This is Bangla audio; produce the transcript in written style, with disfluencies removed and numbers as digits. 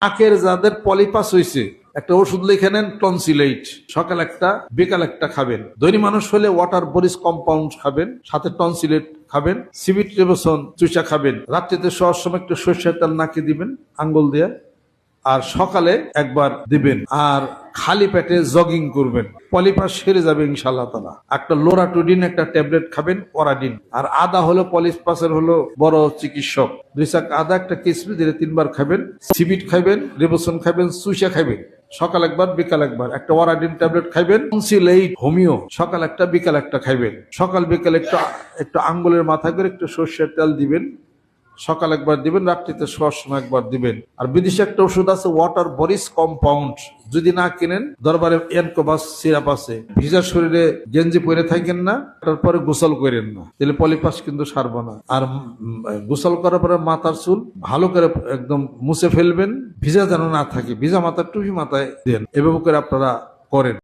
নাকের যাদের পলিপাস হয়েছে একটা ওষুধ লিখে নেন, টনসিলেট, সকাল একটা বিকাল একটা খাবেন। দৈনিক মানুষ হলে ওয়াটার বরিস কম্পাউন্ড খাবেন, সাথে টনসিলেট খাবেন, সিবিট রেবসন চুষা খাবেন। রাত্রিতে শোয়ার সময় একটু সর্ষের তেল নাকে দিবেন আঙ্গুল দিয়ে, আর সকালে একবার দিবেন। আর খালি পেটে জগিং করবেন, পলিপাস সেরে যাবে ইনশাআল্লাহ তাআলা। একটা লোরাটুডিন একটা ট্যাবলেট খাবেন, ওরাডিন। আর আদা হলো পলিপাসের হলো বড় চিকিৎসক। 2 চাক আদা একটা কিসমিস দিলে 3 বার খাবেন। সিবিট খাবেন, রেবসন খাবেন, সুইসা খাবেন, সকাল একবার বিকাল একবার। একটা ওরাডিন ট্যাবলেট খাইবেন। টনসিলেট হোমিও, সকাল একটা বিকাল একটা খাইবেন। সকাল বিকাল একটু আঙ্গুলের মাথা করে একটু সর্ষের তেল দিবেন, সকাল একবার দিবেন, রাত্রিতে শোয়ার সময় একবার দিবেন। আর বিদেশে একটা ওষুধ আছে ওয়াটার বরিস কম্পাউন্ড, যদি না কিনেন দরবারে এনকোবাস সিরাপ আছে। ভিজা শরীরে গেঞ্জি পরে থাকেন না, তারপরে গোসল করেন না, তাহলে পলিপাস কিন্তু সারবো না। আর গোসল করার পরে মাথার চুল ভালো করে একদম মুছে ফেলবেন, ভিজা যেন না থাকে। ভিজা মাথার টুপি মাথায় দেন, এভাবে করে আপনারা করেন।